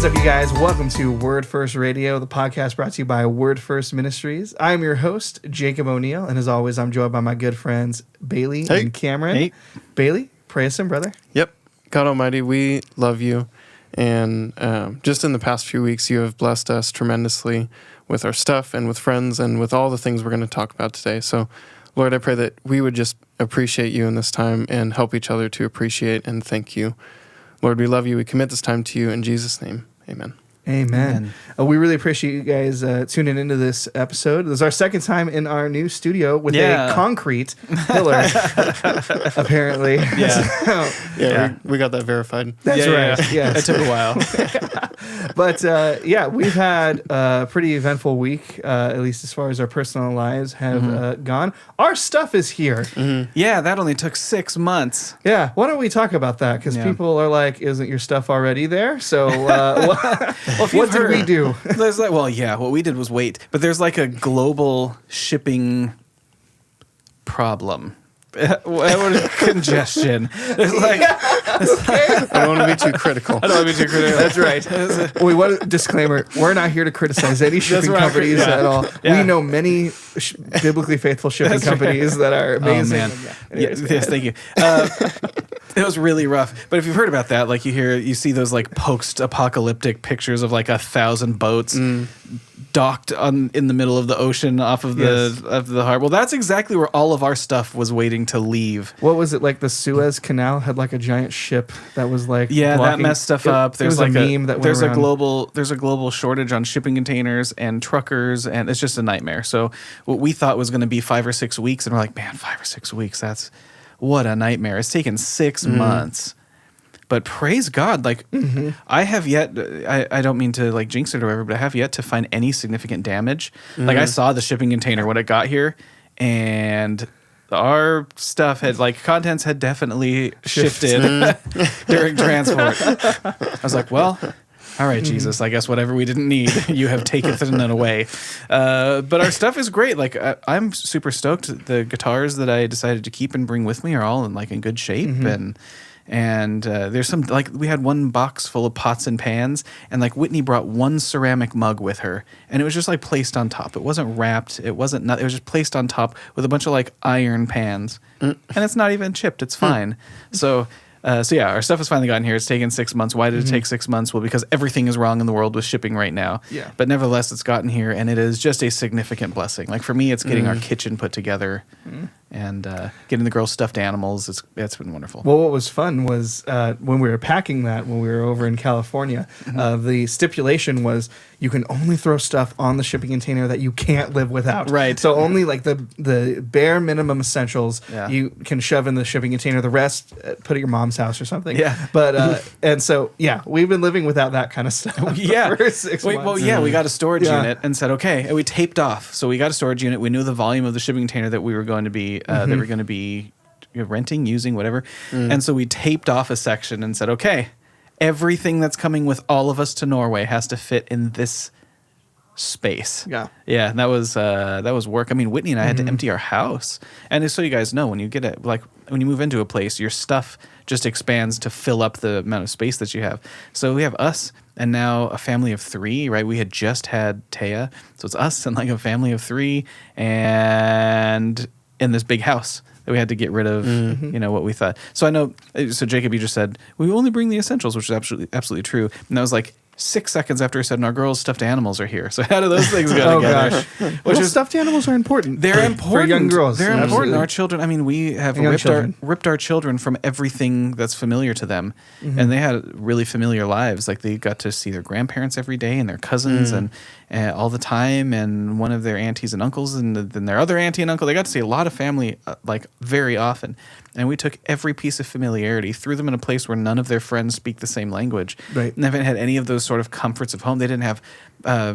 What's up, you guys? Welcome to Word First Radio, the podcast brought to you by Word First Ministries. I'm your host, Jacob O'Neill, and as always, I'm joined by my good friends, Bailey and Cameron. Hey. Bailey, pray us in, brother. Yep. God Almighty, we love you. And just in the past few weeks, you have blessed us tremendously with our stuff and with friends and with all the things we're going to talk about today. So, Lord, I pray that we would just appreciate you in this time and help each other to appreciate and thank you. Lord, we love you. We commit this time to you. In Jesus' name, amen. Amen. We really appreciate you guys tuning into this episode. This is our second time in our new studio with a concrete pillar, apparently. Yeah, we got that verified. That's right. Yeah. It took a while. But we've had a pretty eventful week, at least as far as our personal lives have gone. Our stuff is here. Mm-hmm. Yeah, that only took 6 months. Yeah. Why don't we talk about that? Because people are like, isn't your stuff already there? So what did we do? There's like, what we did was wait. But there's like a global shipping problem. Congestion. There's like, I don't want to be too critical. That's right. Disclaimer: we're not here to criticize any shipping companies at all. Yeah. We know many biblically faithful shipping companies that are amazing. Oh, man. Yes, thank you. It was really rough. But if you've heard about that, like you see those like post-apocalyptic pictures of like 1,000 boats docked in the middle of the ocean off of the harbor. Well, that's exactly where all of our stuff was waiting to leave. What was it, like the Suez Canal had like a giant ship that was like blocking. That messed stuff up. There's like a meme that there's a global shortage on shipping containers and truckers, and it's just a nightmare. So what we thought was going to be 5 or 6 weeks, and we're like, man, 5 or 6 weeks, that's what a nightmare. It's taken 6 months. But praise God, like I have yet, I don't mean to like jinx it or whatever, but I have yet to find any significant damage. Like I saw the shipping container when it got here, and our stuff had like contents had definitely shifted during transport. I was like, well, all right, Jesus, I guess whatever we didn't need, you have taken it away. But our stuff is great. Like I'm super stoked. The guitars that I decided to keep and bring with me are all in good shape, and there's some, like, we had one box full of pots and pans, and like Whitney brought one ceramic mug with her, and it was just like placed on top. It wasn't wrapped. It was just placed on top with a bunch of like iron pans, and it's not even chipped. It's fine. So our stuff has finally gotten here. It's taken 6 months. Why did it take 6 months? Well, because everything is wrong in the world with shipping right now. Yeah. But nevertheless, it's gotten here, and it is just a significant blessing. Like for me, it's getting our kitchen put together and getting the girls stuffed animals. It's been wonderful. Well, what was fun was when we were packing that, when we were over in California, the stipulation was you can only throw stuff on the shipping container that you can't live without. Right. So only like the bare minimum essentials you can shove in the shipping container. The rest, put at your mom's house or something. Yeah. But and so we've been living without that kind of stuff. For 6 months. Well, we got a storage unit and said okay, and we taped off. So we got a storage unit. We knew the volume of the shipping container that we were going to be renting, using, whatever. And so we taped off a section and said, okay, everything that's coming with all of us to Norway has to fit in this space. Yeah. And that was work. I mean, Whitney and I had to empty our house. And so you guys know, when you when you move into a place, your stuff just expands to fill up the amount of space that you have. So we have us and now a family of 3, right? We had just had Taya. So it's us and like a family of 3 and in this big house that we had to get rid of, what we thought. So I know, so Jacob, you just said, we only bring the essentials, which is absolutely true. And that was like 6 seconds after I said, and our girls' stuffed animals are here. So how do those things go together? Gosh. Stuffed animals are important. They're important. For young girls. They're important. Our children, I mean, we have ripped our children from everything that's familiar to them. And they had really familiar lives. Like they got to see their grandparents every day and their cousins and all the time, and one of their aunties and uncles, and then their other auntie and uncle. They got to see a lot of family like very often. And we took every piece of familiarity, threw them in a place where none of their friends speak the same language. Right. And they haven't had any of those sort of comforts of home. They didn't have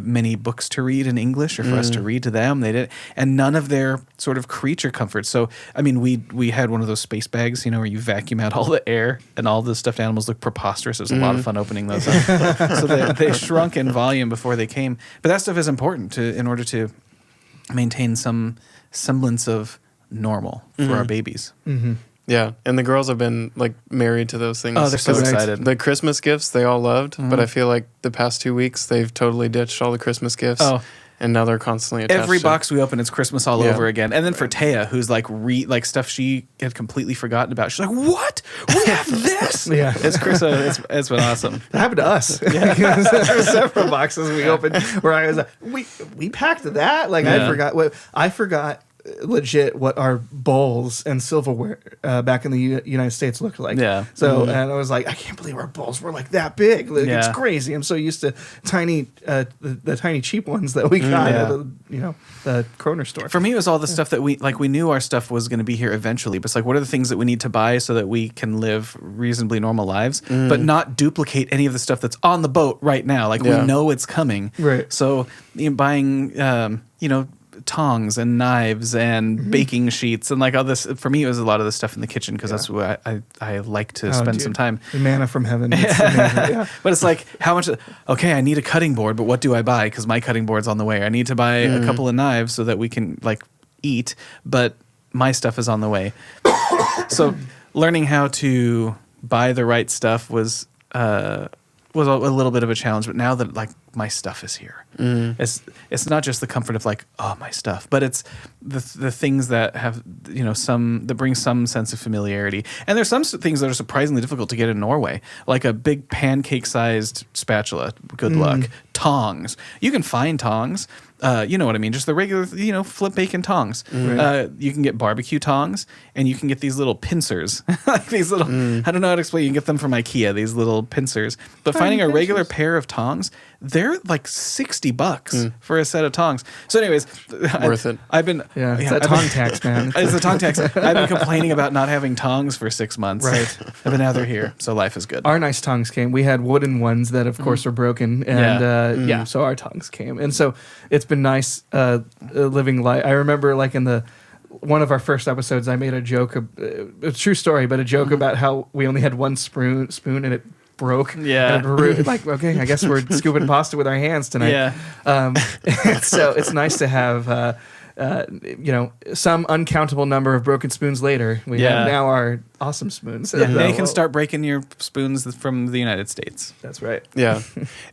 many books to read in English or for us to read to them. They didn't, and none of their sort of creature comforts. So, I mean, we had one of those space bags, where you vacuum out all the air, and all the stuffed animals look preposterous. It was a lot of fun opening those up. So they shrunk in volume before they came. But that stuff is important in order to maintain some semblance of normal for our babies. Yeah, and the girls have been like married to those things. Oh, they're so excited. The Christmas gifts they all loved, but I feel like the past 2 weeks they've totally ditched all the Christmas gifts. Oh. And now they're constantly attached Every to box we open, it's Christmas all over again. And then for Taya, who's like stuff she had completely forgotten about, she's like, "What? We have this?" Yeah. It's Chris. It's been awesome. It happened to us. There were several boxes we opened where I was like, we packed that? Like I forgot legit what our bowls and silverware back in the United States looked like. Yeah. So and I was like, I can't believe our bowls were like that big. Like, it's crazy. I'm so used to tiny the tiny cheap ones that we got at the Kroner store. For me, it was all the stuff that we knew our stuff was going to be here eventually. But it's like, what are the things that we need to buy so that we can live reasonably normal lives, but not duplicate any of the stuff that's on the boat right now? Like we know it's coming. Right. So buying tongs and knives and baking sheets and like all this. For me, it was a lot of the stuff in the kitchen because that's where I like to spend some time. The manna from heaven. It's amazing. But it's like, how much? Okay, I need a cutting board, but what do I buy? Because my cutting board's on the way. I need to buy a couple of knives so that we can like eat, but my stuff is on the way. So learning how to buy the right stuff was a little bit of a challenge, but now that like my stuff is here, it's not just the comfort of like, oh, my stuff, but it's the things that have that bring some sense of familiarity. And there's some things that are surprisingly difficult to get in Norway, like a big pancake-sized spatula. Good luck. Tongs. You can find tongs. You know what I mean? Just the regular, flip bacon tongs. You can get barbecue tongs, and you can get these little pincers, like these little. I don't know how to explain. You can get them from IKEA. These little pincers. But finding a regular pair of tongs, they're like $60 for a set of tongs. So, anyways, worth it. I've been it's a tongue tax, man. It's a tongue tax. I've been complaining about not having tongs for 6 months. Right. But now they're here, so life is good. Our nice tongs came. We had wooden ones that, of course, were broken, and so our tongs came, and so it's been nice living life. I remember, like in one of our first episodes, I made a joke, a true story, but a joke about how we only had one spoon and it broke. Yeah. And like, okay, I guess we're scooping pasta with our hands tonight. Yeah. So it's nice to have, some uncountable number of broken spoons later. We have now our awesome spoons. Yeah, they can start breaking your spoons from the United States. That's right. Yeah.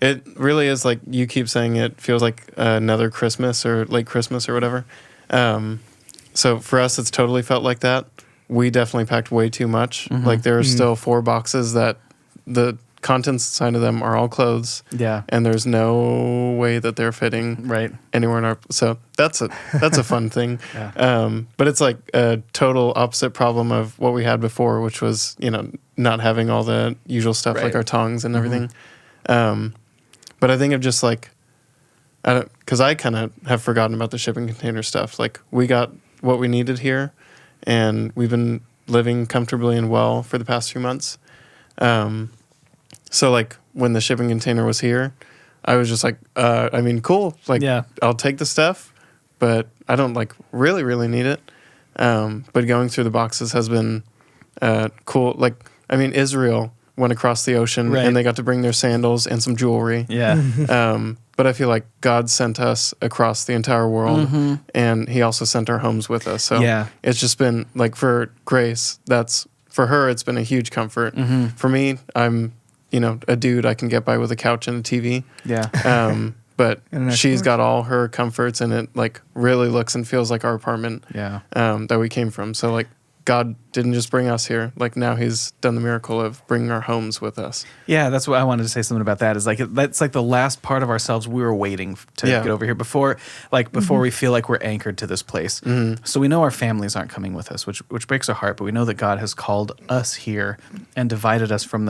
It really is like you keep saying it feels like another Christmas or late Christmas or whatever. So for us, it's totally felt like that. We definitely packed way too much. Like there are still 4 boxes that the contents inside of them are all clothes. Yeah. And there's no way that they're fitting anywhere in our. So that's a fun thing. Yeah. But it's like a total opposite problem of what we had before, which was, not having all the usual stuff like our tongs and everything. But I think of just like, because I kind of have forgotten about the shipping container stuff. Like we got what we needed here, and we've been living comfortably and well for the past few months. So like when the shipping container was here, I was just like, cool. Like I'll take the stuff, but I don't like really, really need it. But going through the boxes has been cool. Like, Israel went across the ocean and they got to bring their sandals and some jewelry. Yeah. But I feel like God sent us across the entire world, and He also sent our homes with us. So it's just been like for Grace, for her, it's been a huge comfort. For me, I'm, a dude. I can get by with a couch and a TV. Yeah. But she's got all her comforts, and it like really looks and feels like our apartment. Yeah. That we came from. So like God didn't just bring us here. Like now He's done the miracle of bringing our homes with us. Yeah, that's what I wanted to say something about that. Is like that's like the last part of ourselves we were waiting to get over here before we feel like we're anchored to this place. So we know our families aren't coming with us, which breaks our heart. But we know that God has called us here and divided us from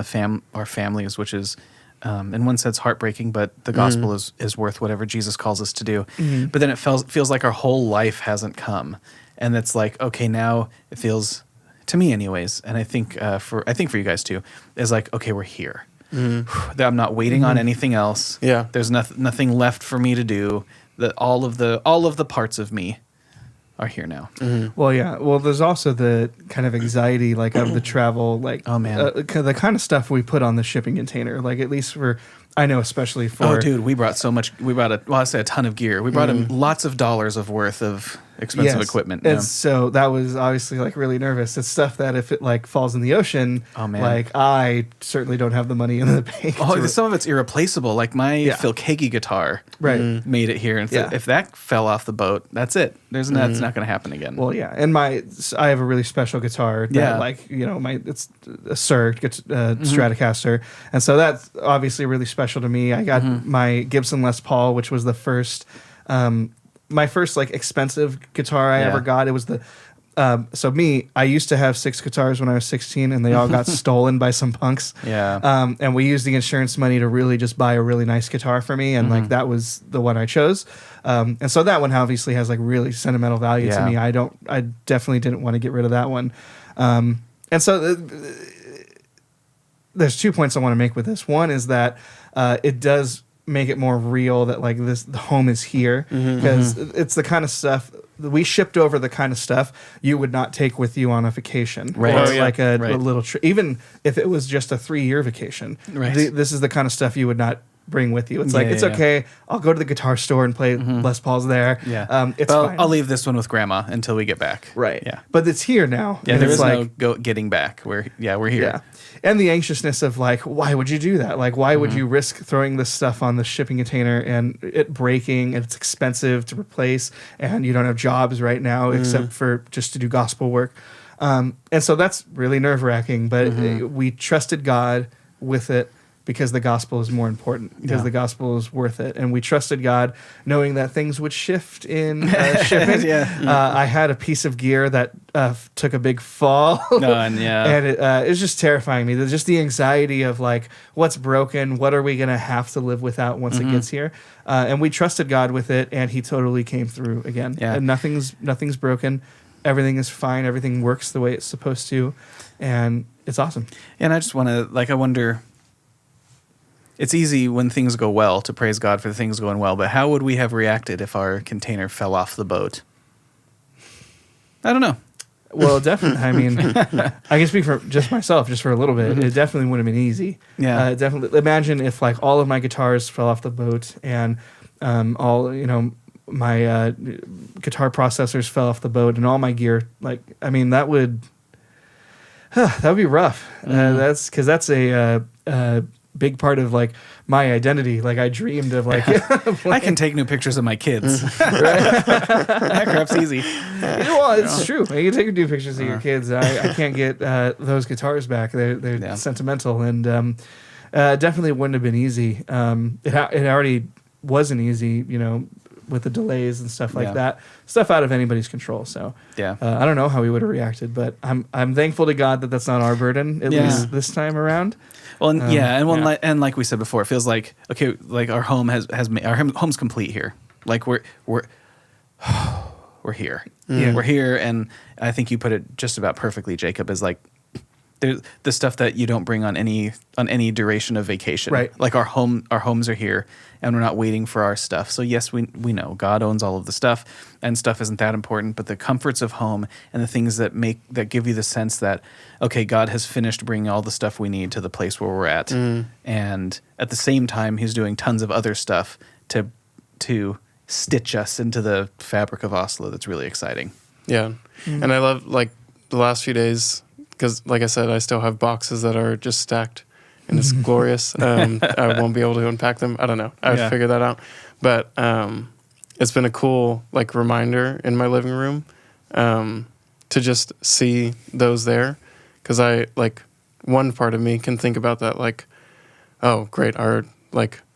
our families, which is in one sense heartbreaking. But the gospel is worth whatever Jesus calls us to do. But then it feels like our whole life hasn't come. And it's like, okay, now it feels, to me anyways, and I think for you guys too, is like, okay, we're here. I'm not waiting on anything else. Yeah. There's nothing left for me to do. That all of the parts of me are here now. Well, yeah. Well, there's also the kind of anxiety, like of the travel, like oh man, the kind of stuff we put on the shipping container. Like at least for I know, especially for Oh, dude, we brought so much. We brought I say a ton of gear. We brought him lots of dollars of worth of expensive equipment. And so that was obviously like really nervous. It's stuff that if it like falls in the ocean, oh man, like I certainly don't have the money in the bank. Oh, some of it's irreplaceable. Like my Phil Keaggy guitar, made it here, and if that fell off the boat, that's it. That's not going to happen again. Well, yeah, and I have a really special guitar that like it's a Stratocaster, and so that's obviously really special to me. I got my Gibson Les Paul, which was the first. My first like expensive guitar I ever got. It was the I used to have 6 guitars when I was 16, and they all got stolen by some punks. Yeah. And we used the insurance money to really just buy a really nice guitar for me, and like that was the one I chose. And so that one obviously has like really sentimental value to me. I definitely didn't want to get rid of that one. And so there's 2 points I want to make with this. One is that it does make it more real that like the home is here, because it's the kind of stuff we shipped over, the kind of stuff you would not take with you on a vacation, right? Or like a little trip, even if it was just a 3-year vacation. Right. This is the kind of stuff you would not bring with you. It's okay. I'll go to the guitar store and play Les Pauls there. Yeah. It's fine. I'll leave this one with Grandma until we get back. Right. Yeah. But it's here now. Yeah. There is no getting back. We're here. Yeah. And the anxiousness of like, why would you do that? Like, why would you risk throwing this stuff on the shipping container and it breaking, and it's expensive to replace, and you don't have jobs right now except for just to do gospel work. And so that's really nerve-wracking, but we trusted God with it, because the gospel is more important, because the gospel is worth it. And we trusted God knowing that things would shift in shipping. I had a piece of gear that took a big fall. And it was just terrifying me. Just the anxiety of like, what's broken? What are we going to have to live without once it gets here? And we trusted God with it, and he totally came through again. Yeah. And nothing's broken. Everything is fine. Everything works the way it's supposed to. And it's awesome. And I just want to, I wonder... It's easy when things go well to praise God for the things going well, but how would we have reacted if our container fell off the boat? I don't know. Well, definitely. I mean, I can speak for just myself, just for a little bit. It definitely wouldn't have been easy. Yeah. Definitely. Imagine if like all of my guitars fell off the boat, and all my guitar processors fell off the boat, and all my gear. Like, I mean, that would be rough. That's a big part of like my identity. Like I dreamed of like I can take new pictures of my kids. That crap's easy. Well, it's true. You can take new pictures of your kids. I can't get those guitars back. They're sentimental, and definitely wouldn't have been easy. It already wasn't easy, with the delays and stuff like that. Stuff out of anybody's control. So I don't know how we would have reacted, but I'm thankful to God that that's not our burden, at least this time around. Well, and like we said before, it feels like our home our home's complete here. Like we're here. Yeah. We're here, and I think you put it just about perfectly, Jacob. Is like the stuff that you don't bring on any duration of vacation. Right. Like our homes are here, and we're not waiting for our stuff. So yes, we know God owns all of the stuff, and stuff isn't that important. But the comforts of home and the things that give you the sense that, okay, God has finished bringing all the stuff we need to the place where we're at, and at the same time, He's doing tons of other stuff to stitch us into the fabric of Oslo. That's really exciting. Yeah, and I love like the last few days. Because, like I said, I still have boxes that are just stacked, and it's glorious. I won't be able to unpack them. I don't know. I would figure that out. But it's been a cool reminder in my living room to just see those there. Because one part of me can think about that, like, oh, great, our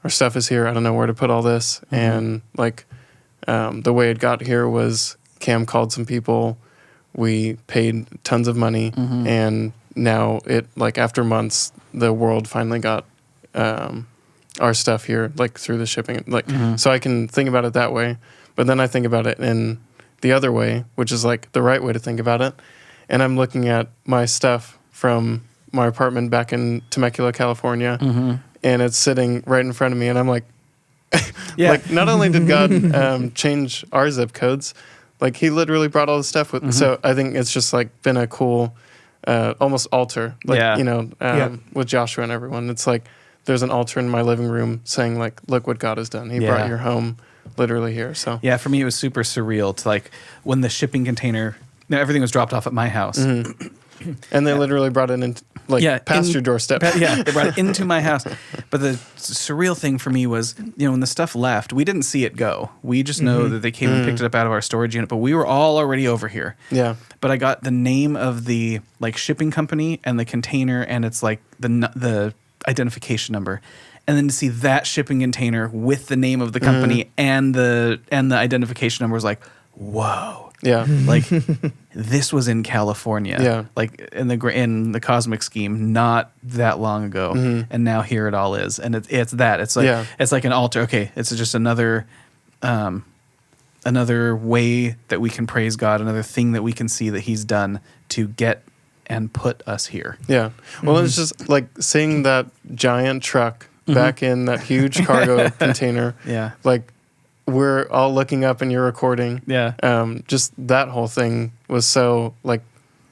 stuff is here. I don't know where to put all this. And the way it got here was Cam called some people. We paid tons of money, and now after months, the world finally got our stuff here, through the shipping. So I can think about it that way, but then I think about it in the other way, which is the right way to think about it. And I'm looking at my stuff from my apartment back in Temecula, California, and it's sitting right in front of me, and I'm like, not only did God change our zip codes, He literally brought all the stuff with. So I think it's just been a cool, almost altar, with Joshua and everyone. It's there's an altar in my living room saying like, look what God has done. He brought your home literally here. So yeah, for me, it was super surreal to like when the shipping container, everything was dropped off at my house. And they literally brought it in, like, past your doorstep. Yeah, they brought it into my house. But the surreal thing for me was, when the stuff left, we didn't see it go. We just know that they came and picked it up out of our storage unit, but we were all already over here. Yeah. But I got the name of the, like, shipping company and the container, and it's, like, the identification number. And then to see that shipping container with the name of the company and the identification number was like, whoa. Yeah. Like, this was in California. Yeah. Like, in the cosmic scheme, not that long ago. And now here it all is. And it's that. It's like it's like an altar. Okay, it's just another way that we can praise God, another thing that we can see that He's done to get and put us here. Yeah. Well, it's just like seeing that giant truck back in that huge cargo container. Yeah. Like, we're all looking up and you're recording. Yeah. Just that whole thing was so, like,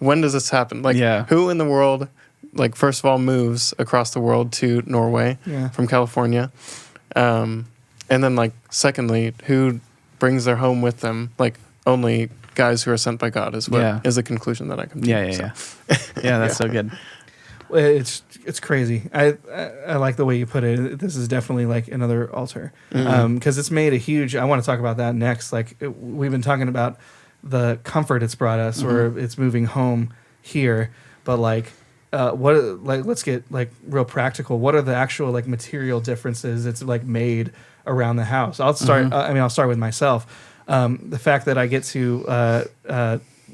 when does this happen? Like, who in the world, like, first of all, moves across the world to Norway from California? And then, like, secondly, who brings their home with them? Like, only guys who are sent by God is what is the conclusion that I come to. Yeah, that's so good. It's crazy. I like the way you put it. This is definitely like another altar because it's made a huge. I want to talk about that next. Like we've been talking about the comfort it's brought us, or it's moving home here. But like, let's get like real practical. What are the actual like material differences it's like made around the house? I'll start. I'll start with myself. The fact that I get to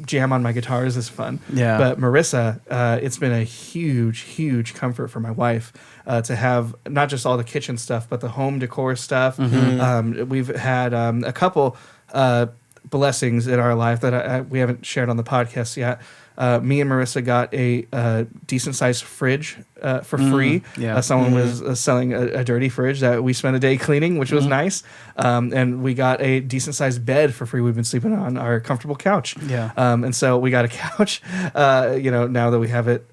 jam on my guitars is fun. Yeah. But Marissa, it's been a huge, huge comfort for my wife to have not just all the kitchen stuff, but the home decor stuff. We've had a couple blessings in our life that we haven't shared on the podcast yet. Me and Marissa got a decent sized fridge for free. Someone was selling a dirty fridge that we spent a day cleaning, which was nice. And we got a decent sized bed for free. We've been sleeping on our comfortable couch. And so we got a couch, now that we have it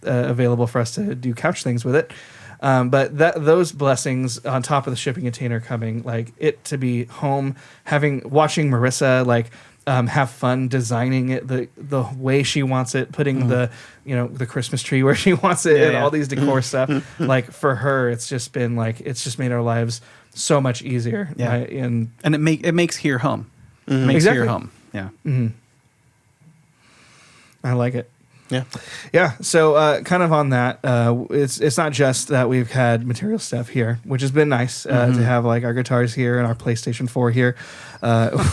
available for us to do couch things with it. But those blessings on top of the shipping container coming, like it to be home, watching Marissa, like, have fun designing it the way she wants it, putting the Christmas tree where she wants it, and all these decor stuff. Like for her, it's just been like it's just made our lives so much easier. Yeah, and it makes here home. It makes here home. Yeah. I like it. Yeah. So, kind of on that, it's not just that we've had material stuff here, which has been nice to have like our guitars here and our PlayStation 4 here,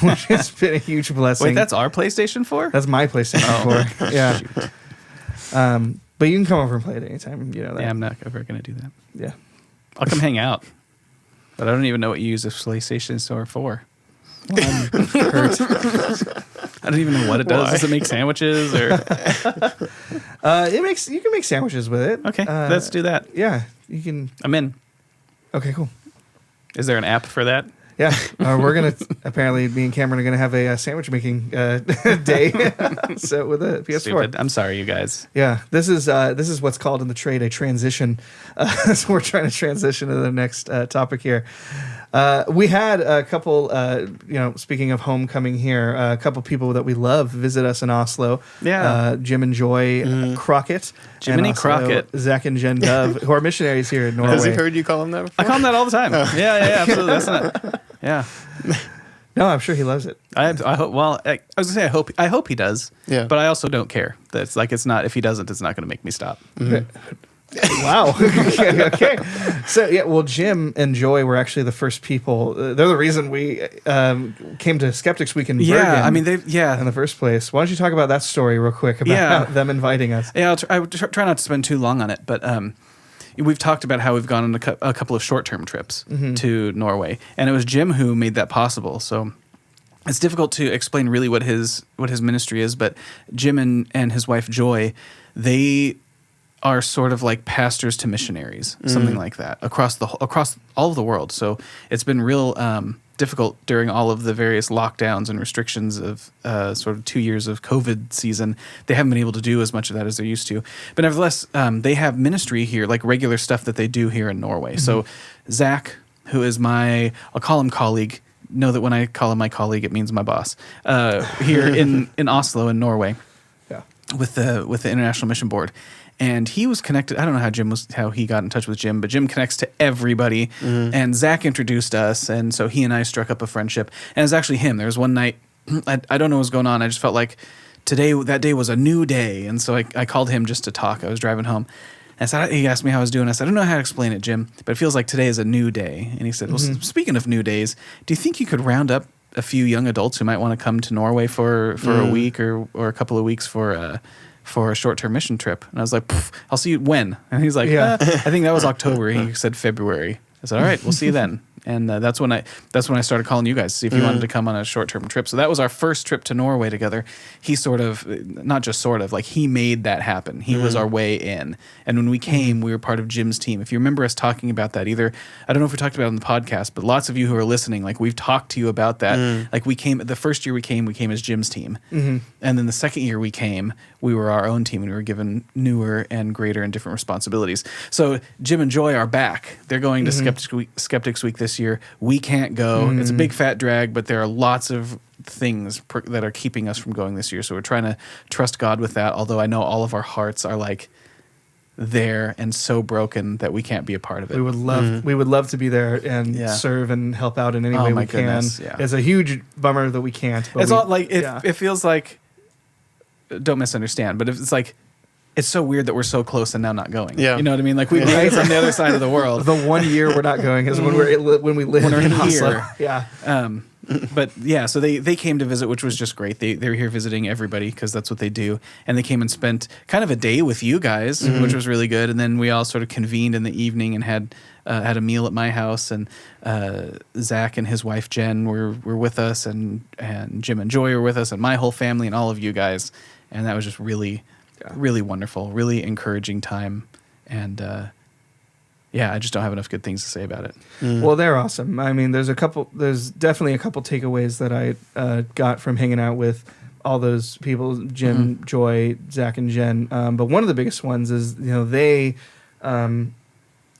which has been a huge blessing. Wait, that's our PlayStation 4? That's my PlayStation 4. Yeah. But you can come over and play it anytime. You know that. Yeah, I'm not ever gonna do that. Yeah. I'll come hang out, but I don't even know what you use a PlayStation Store for. Well, I'm hurt. I don't even know what it does. Does it make sandwiches or? You can make sandwiches with it. Okay, let's do that. Yeah, you can. I'm in. Okay, cool. Is there an app for that? Yeah, we're gonna apparently me and Cameron are gonna have a sandwich making day. So with a PS4. Stupid. I'm sorry, you guys. Yeah, this is what's called in the trade a transition. So we're trying to transition to the next topic here. We had a couple, speaking of homecoming here, a couple people that we love visit us in Oslo. Yeah. Jim and Joy Crockett. Jiminy Crockett. Zach and Jen Dove, who are missionaries here in Norway. Has he heard you call him that before? I call him that all the time. Yeah, absolutely. That's not. Yeah. No, I'm sure he loves it. I hope. Well, I was gonna say I hope he does. Yeah. But I also don't care. That's like it's not. If he doesn't, it's not gonna make me stop. Wow. Okay. So yeah, well, Jim and Joy were actually the first people. They're the reason we came to Skeptics Week in Bergen. Yeah, I mean in the first place. Why don't you talk about that story real quick about them inviting us? Yeah, I would try not to spend too long on it, but we've talked about how we've gone on a couple of short-term trips to Norway, and it was Jim who made that possible. So it's difficult to explain really what his ministry is, but Jim and his wife Joy, they are sort of like pastors to missionaries, something like that, across all of the world. So it's been real difficult during all of the various lockdowns and restrictions of sort of 2 years of COVID season. They haven't been able to do as much of that as they're used to. But nevertheless, they have ministry here, like regular stuff that they do here in Norway. So Zach, who is I'll call him colleague. Know that when I call him my colleague, it means my boss. Here in Oslo in Norway, with the International Mission Board. And he was connected. I don't know how he got in touch with Jim, but Jim connects to everybody. And Zach introduced us, and so he and I struck up a friendship. And it was actually him. There was one night, I don't know what was going on. I just felt like that day was a new day, and so I called him just to talk. I was driving home. And he asked me how I was doing. I said, I don't know how to explain it, Jim, but it feels like today is a new day. And he said, well, speaking of new days, do you think you could round up a few young adults who might want to come to Norway for a week or a couple of weeks for a short-term mission trip? And I was like, I'll see you when? And he's like, I think that was October. He said February. I said, all right, we'll see you then. And that's when I started calling you guys to see if you wanted to come on a short-term trip. So that was our first trip to Norway together. He not just sort of, like he made that happen. He was our way in. And when we came, we were part of Jim's team. If you remember us talking about that, I don't know if we talked about it on the podcast, but lots of you who are listening, like we've talked to you about that. Like the first year we came as Jim's team. And then the second year we came, we were our own team and we were given newer and greater and different responsibilities. So Jim and Joy are back. They're going to Skeptics Week this year. We can't go. It's a big fat drag, but there are lots of things that are keeping us from going this year. So we're trying to trust God with that, although I know all of our hearts are like there and so broken that we can't be a part of it. We would love to be there and serve and help out in any way we can. It's a huge bummer that we can't. But it feels like, don't misunderstand, but it's like, it's so weird that we're so close and now not going. Yeah. You know what I mean? Like we live on the other side of the world. The 1 year we're not going is when we live in Oslo. Yeah. But yeah, so they came to visit, which was just great. They were here visiting everybody because that's what they do. And they came and spent kind of a day with you guys, which was really good. And then we all sort of convened in the evening and had a meal at my house. And Zach and his wife Jen were with us, and Jim and Joy were with us, and my whole family and all of you guys. And that was just really wonderful, really encouraging time. And I just don't have enough good things to say about it. Well, they're awesome. I mean, there's definitely a couple takeaways that I got from hanging out with all those people, Jim, Joy, Zach, and Jen. But one of the biggest ones is, they,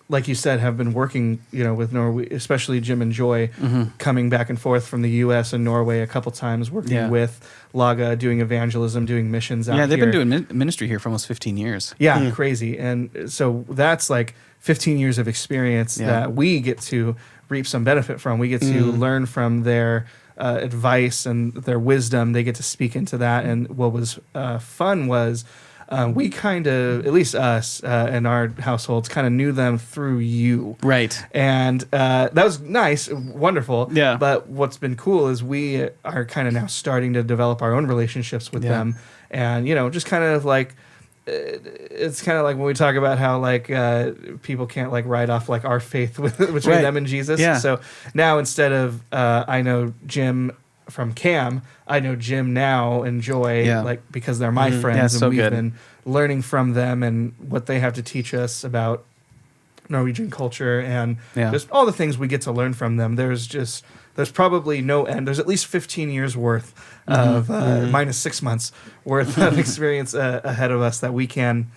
like you said, have been working, with Norway, especially Jim and Joy, coming back and forth from the U.S. and Norway a couple times, working with Laga, doing evangelism, doing missions out here. Yeah, they've been doing ministry here for almost 15 years. Yeah, crazy. And so that's like 15 years of experience that we get to reap some benefit from. We get to learn from their advice and their wisdom. They get to speak into that. And what was fun was we kind of, at least us and our households, kind of knew them through you. Right. And that was nice, wonderful. Yeah. But what's been cool is we are kind of now starting to develop our own relationships with them. And, just kind of like, it's kind of like when we talk about how like people can't like write off like our faith between them and Jesus. Yeah. So now instead of I know Jim from Cam, I know Jim now and Joy like because they're my friends, and we've been learning from them and what they have to teach us about Norwegian culture and just all the things we get to learn from them. There's probably no end. There's at least 15 years worth of minus 6 months worth of experience ahead of us that we can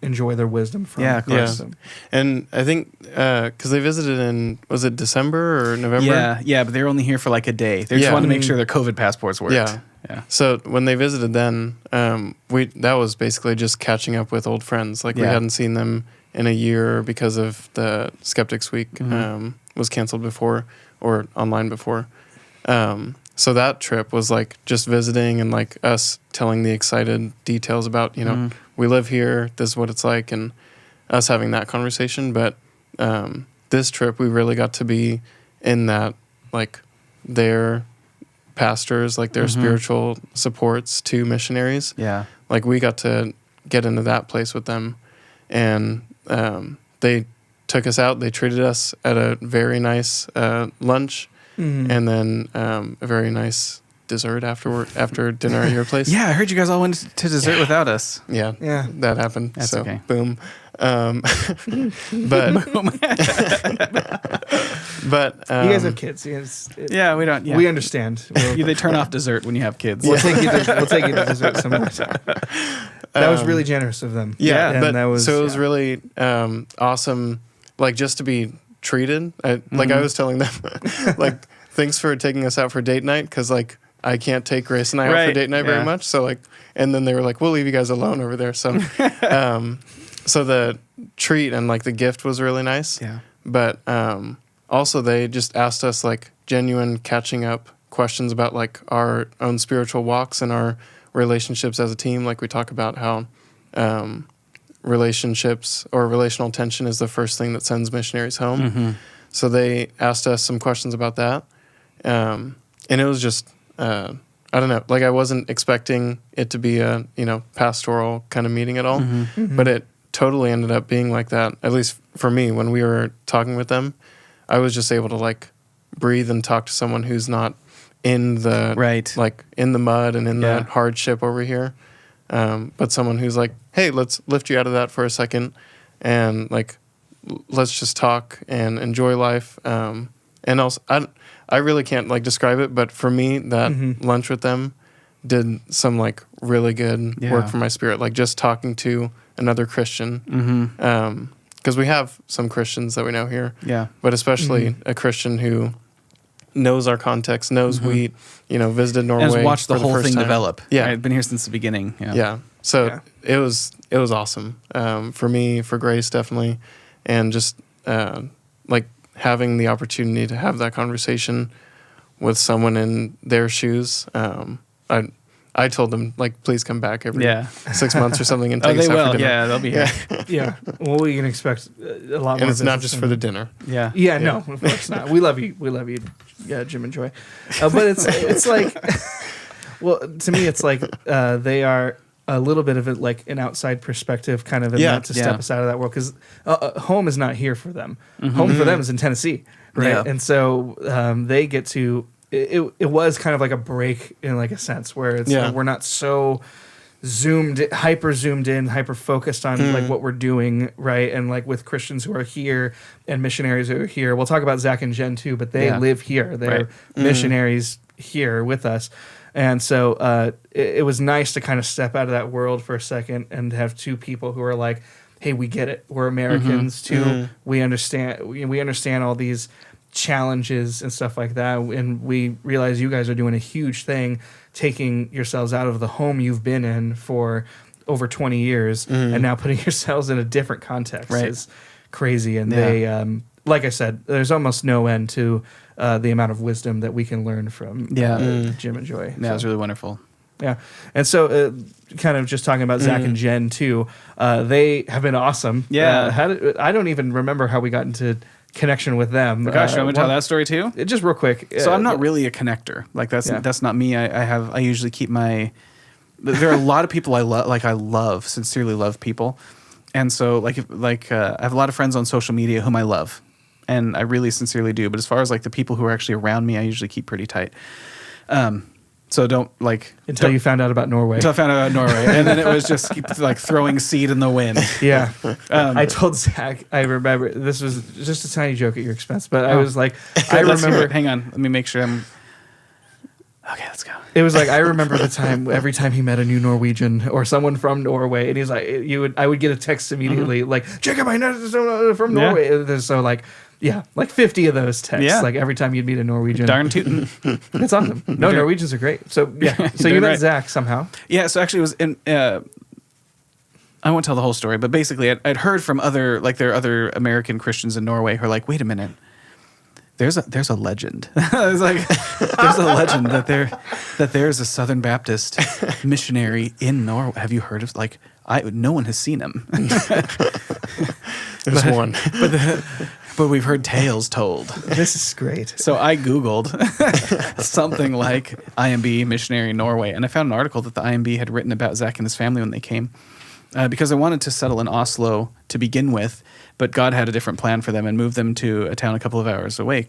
enjoy their wisdom from. Yeah, of course. Yeah. And I think because they visited in, was it December or November? Yeah, but they were only here for like a day. They just wanted to make sure their COVID passports worked. Yeah. So when they visited then, that was basically just catching up with old friends. Like we hadn't seen them in a year because of the Skeptics Week was canceled before or online before. So that trip was like just visiting and like us telling the excited details about, we live here, this is what it's like, and us having that conversation. But this trip, we really got to be in that, like their pastors, like their spiritual supports to missionaries. Yeah. Like we got to get into that place with them, and they took us out. They treated us at a very nice lunch, and then a very nice dessert after dinner at your place. Yeah, I heard you guys all went to dessert without us. Yeah, that happened. That's so, okay. Boom. But you guys have kids. Yeah, we don't. Yeah. We understand. They turn off dessert when you have kids. We'll take you to dessert some other time. That was really generous of them. Yeah, but that was, so it was really awesome. Like just to be treated. Like I was telling them, like thanks for taking us out for date night because like I can't take Grace and I out for date night very much. So like, and then they were like, we'll leave you guys alone over there. So, so the treat and like the gift was really nice. Yeah. But also they just asked us like genuine catching up questions about like our own spiritual walks and our relationships as a team. Like we talk about how relationships or relational tension is the first thing that sends missionaries home. Mm-hmm. So they asked us some questions about that. And it was just, I don't know, like I wasn't expecting it to be a, pastoral kind of meeting at all, but it totally ended up being like that. At least for me, when we were talking with them, I was just able to like breathe and talk to someone who's not in the, like in the mud and in that hardship over here. But someone who's like, hey, let's lift you out of that for a second and like, let's just talk and enjoy life. And also, I really can't like describe it, but for me, that lunch with them did some like really good work for my spirit. Like just talking to another Christian, because we have some Christians that we know here, but especially a Christian who knows our context, knows we, visited Norway, and has watched the whole thing time. develop. Yeah, I've been here since the beginning. So it was awesome for me, for Grace definitely, and just like having the opportunity to have that conversation with someone in their shoes. I told them like, please come back every 6 months or something and take us out for dinner. Yeah, they'll be here. Yeah. Well, we can expect a lot more. And it's not just for the dinner. Yeah. No, of course not. We love you. Yeah, Jim and Joy. But it's like, well, to me, it's like they are a little bit of it like an outside perspective kind of in that to step us out of that world because home is not here for them. Home for them is in Tennessee, right? Yeah. And so they get to. It was kind of like a break in like a sense where it's like we're not so hyper zoomed in, hyper focused on like what we're doing, right? And like with Christians who are here and missionaries who are here. We'll talk about Zach and Jen too, but they live here. They're missionaries here with us. And so it was nice to kind of step out of that world for a second and have two people who are like, hey, we get it. We're Americans too. We understand all these challenges and stuff like that, and we realize you guys are doing a huge thing, taking yourselves out of the home you've been in for over 20 years and now putting yourselves in a different context is crazy. And they like I said, there's almost no end to the amount of wisdom that we can learn from Jim and Joy. Yeah, it was really wonderful. Yeah. And so kind of just talking about Zach and Jen too, they have been awesome. Yeah. I don't even remember how we got into connection with them. Gosh, I want to tell that story too? Just real quick. So I'm not really a connector. Like that's not me. I usually keep my. There are a lot of people I love, sincerely love people, and so I have a lot of friends on social media whom I love, and I really sincerely do. But as far as like the people who are actually around me, I usually keep pretty tight. So don't like until you found out about Norway. Until I found out about Norway, and then it was just like throwing seed in the wind. Yeah, I told Zach. I remember this was just a tiny joke at your expense, but I was like, I remember. Hang on, let me make sure I'm. Okay, let's go. It was like I remember the time every time he met a new Norwegian or someone from Norway, and he's like, I would get a text immediately like, Jacob, I know from Norway. Yeah. So like. Yeah, like 50 of those texts, like every time you'd meet a Norwegian. Darn tootin'. That's awesome. No, Norwegians are great. So, yeah. So you met Zach somehow. Yeah, so actually it was in... I won't tell the whole story, but basically I'd heard from there are other American Christians in Norway who are like, wait a minute, there's a legend. I was like, there's a legend that there's a Southern Baptist missionary in Norway. Have you heard of, like, no one has seen him. There's one. But we've heard tales told. This is great. So I Googled something like IMB missionary in Norway, and I found an article that the IMB had written about Zach and his family when they came, because I wanted to settle in Oslo to begin with, but God had a different plan for them and moved them to a town a couple of hours away.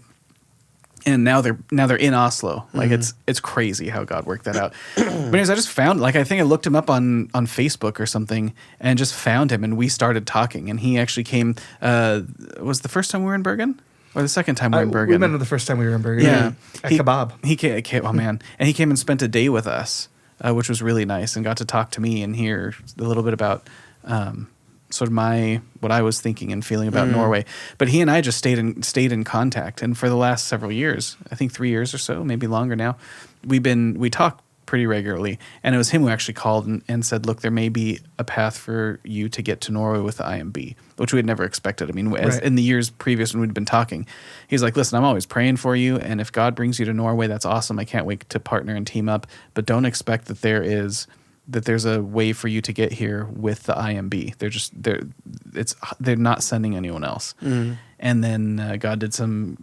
And now they're in Oslo. Like it's crazy how God worked that out. But anyways, I just found, like, I think I looked him up on Facebook or something and just found him, and we started talking. And he actually came. Was the first time we were in Bergen, or the second time we were in Bergen? We met him the first time we were in Bergen. Yeah, at Kebab. He came. Oh man, and he came and spent a day with us, which was really nice, and got to talk to me and hear a little bit about. Sort of what I was thinking and feeling about Norway, but he and I just stayed in contact, and for the last several years, I think 3 years or so, maybe longer now, we talk pretty regularly, and it was him who actually called and said, "Look, there may be a path for you to get to Norway with the IMB," which we had never expected. I mean, in the years previous when we'd been talking, he's like, "Listen, I'm always praying for you, and if God brings you to Norway, that's awesome. I can't wait to partner and team up, but don't expect that there's a way for you to get here with the IMB. They're not sending anyone else." And then God did some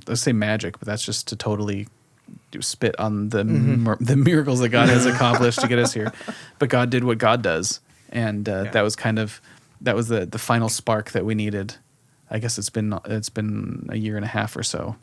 let's say magic, but that's just to totally spit on the miracles that God has accomplished to get us here. But God did what God does, and that was the final spark that we needed. I guess it's been a year and a half or so.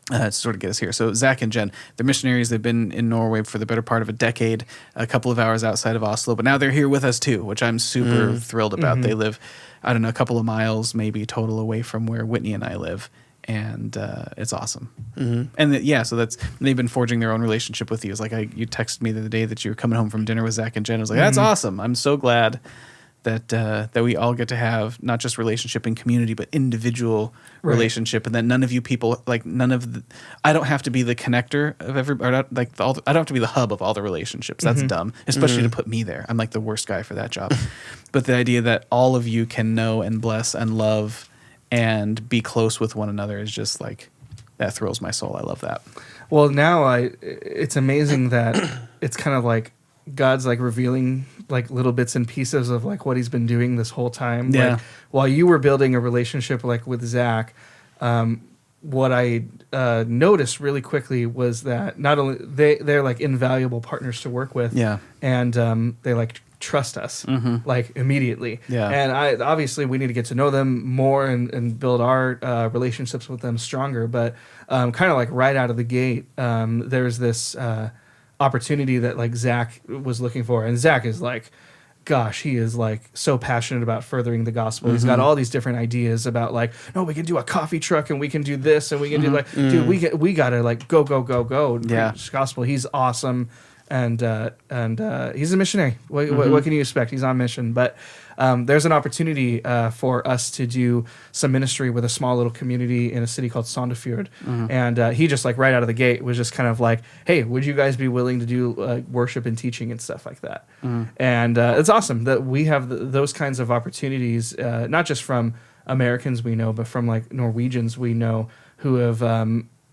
To sort of get us here. So Zach and Jen, they're missionaries. They've been in Norway for the better part of a decade, a couple of hours outside of Oslo, but now they're here with us too, which I'm super thrilled about. They live, I don't know, a couple of miles maybe total away from where Whitney and I live, and it's awesome. And so they've been forging their own relationship with you. It's like you texted me the other day that you were coming home from dinner with Zach and Jen. I was like, that's awesome. I'm so glad that we all get to have not just relationship and community, but individual relationship, and that none of you people, like I don't have to be the connector of I don't have to be the hub of all the relationships. That's dumb, especially to put me there. I'm like the worst guy for that job. But the idea that all of you can know and bless and love and be close with one another is just like, that thrills my soul. I love that. Well, now it's amazing that it's kind of like God's like revealing like little bits and pieces of like what he's been doing this whole time. Yeah. Like, while you were building a relationship like with Zach, what I noticed really quickly was that not only they're like invaluable partners to work with, and they like trust us like immediately. And obviously we need to get to know them more and build our relationships with them stronger. But kind of like right out of the gate, there's this opportunity that like Zach was looking for, and Zach is like, gosh, he is like so passionate about furthering the gospel. He's got all these different ideas about like, no, we can do a coffee truck and we can do this and we can do like, dude, we gotta like go preach gospel. He's awesome, and he's a missionary. What can you expect? He's on mission. But there's an opportunity for us to do some ministry with a small little community in a city called Sandefjord. And he just like right out of the gate was just kind of like, hey, would you guys be willing to do worship and teaching and stuff like that? And it's awesome that we have those kinds of opportunities, not just from Americans we know, but from like Norwegians we know who have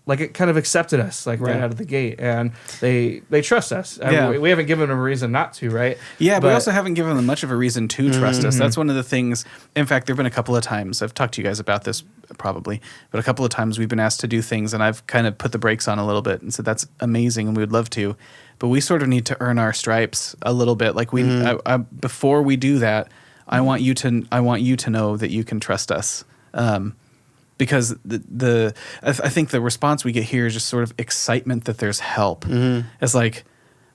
like it kind of accepted us like right out of the gate, and they trust us. We haven't given them a reason not to, right? Yeah, but we also haven't given them much of a reason to trust us. That's one of the things. In fact, there have been a couple of times, I've talked to you guys about this probably, but a couple of times we've been asked to do things and I've kind of put the brakes on a little bit and said, that's amazing and we would love to, but we sort of need to earn our stripes a little bit. Like before we do that, I want you to know that you can trust us. Because I think the response we get here is just sort of excitement that there's help. It's like,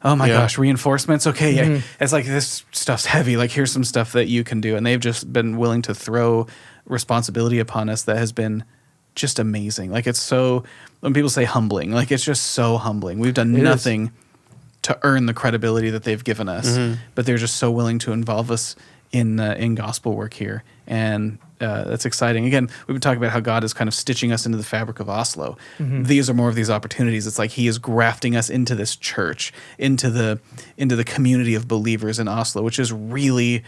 oh my gosh, reinforcements. Okay, it's like this stuff's heavy. Like here's some stuff that you can do, and they've just been willing to throw responsibility upon us that has been just amazing. Like it's so, when people say humbling, like it's just so humbling. We've done nothing to earn the credibility that they've given us, but they're just so willing to involve us in gospel work here, and that's exciting. Again, we've been talking about how God is kind of stitching us into the fabric of Oslo. These are more of these opportunities. It's like he is grafting us into this church, into the community of believers in Oslo, which is really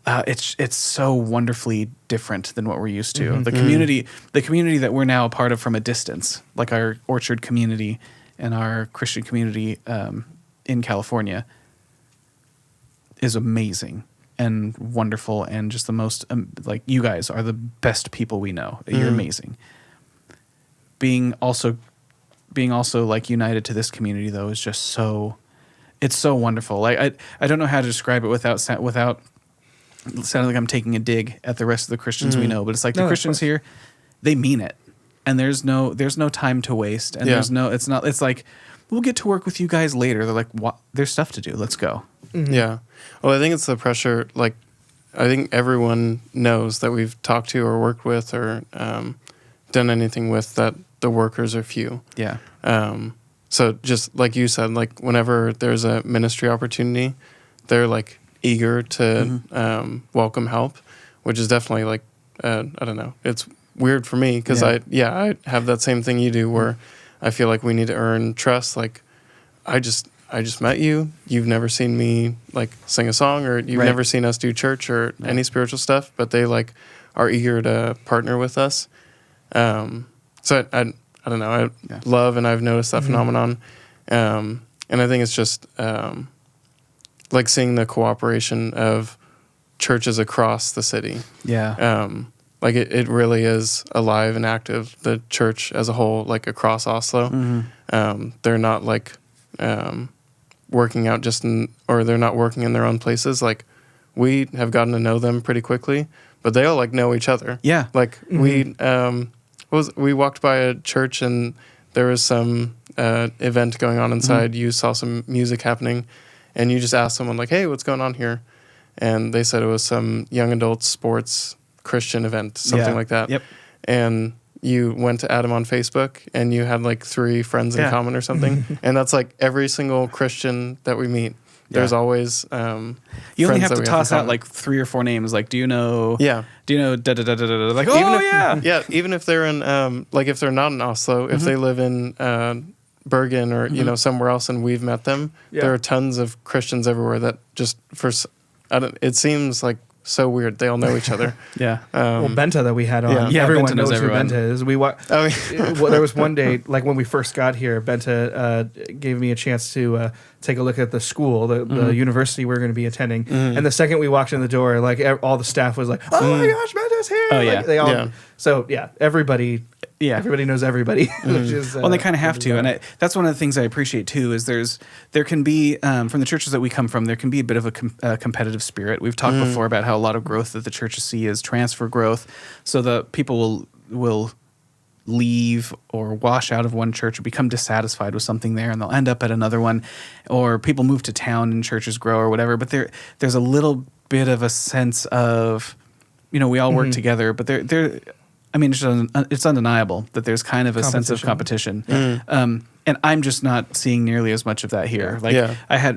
it's so wonderfully different than what we're used to. The community that we're now a part of from a distance, like our Orchard community and our Christian community in California, is amazing and wonderful, and just the most like, you guys are the best people we know. You're amazing. Being also like united to this community though is just so, it's so wonderful. Like I don't know how to describe it without sounding like I'm taking a dig at the rest of the Christians we know, but it's like the Christians here, they mean it. and there's no time to waste, and it's like, we'll get to work with you guys later. They're like, what? There's stuff to do. Let's go. Mm-hmm. Yeah. Well, I think it's the pressure. Like, I think everyone knows that we've talked to or worked with or done anything with that the workers are few. Yeah. So just like you said, like whenever there's a ministry opportunity, they're like eager to welcome help, which is definitely like, I don't know. It's weird for me because I have that same thing you do where I feel like we need to earn trust. Like I just met you. You've never seen me like sing a song, or you've never seen us do church or any spiritual stuff, but they like are eager to partner with us. So I don't know. I love, and I've noticed that phenomenon. And I think it's just like seeing the cooperation of churches across the city. Yeah. Like it really is alive and active, the church as a whole, like across Oslo. They're not like working out they're not working in their own places. Like we have gotten to know them pretty quickly, but they all like know each other. Yeah. Like we walked by a church and there was some event going on inside. You saw some music happening and you just asked someone like, hey, what's going on here? And they said it was some young adult sports Christian event, something like that. Yep. And you went to add him on Facebook and you had like 3 friends in common or something. And that's like every single Christian that we meet. There's always you only have to toss out like 3 or 4 names. Like, do you know da da da da da da? Like, even if they're in like if they're not in Oslo, if they live in Bergen or you know somewhere else and we've met them, there are tons of Christians everywhere that just it seems like so weird. They all know each other. Well, Benta that we had on, everyone Benta knows everyone. who Benta is. Well, there was one day, like when we first got here, Benta gave me a chance to take a look at the school, the university we're going to be attending. And the second we walked in the door, like all the staff was like, "Oh my gosh, Benta's here!" Oh like, they all. So everybody. Yeah, everybody knows everybody. Which is, well, they kind of have to, and that's one of the things I appreciate too. Is there can be from the churches that we come from, there can be a bit of a competitive spirit. We've talked before about how a lot of growth that the churches see is transfer growth, so the people will leave or wash out of one church or become dissatisfied with something there, and they'll end up at another one, or people move to town and churches grow or whatever. But there's a little bit of a sense of, we all work together, but I mean, it's undeniable that there's kind of a sense of competition. And I'm just not seeing nearly as much of that here.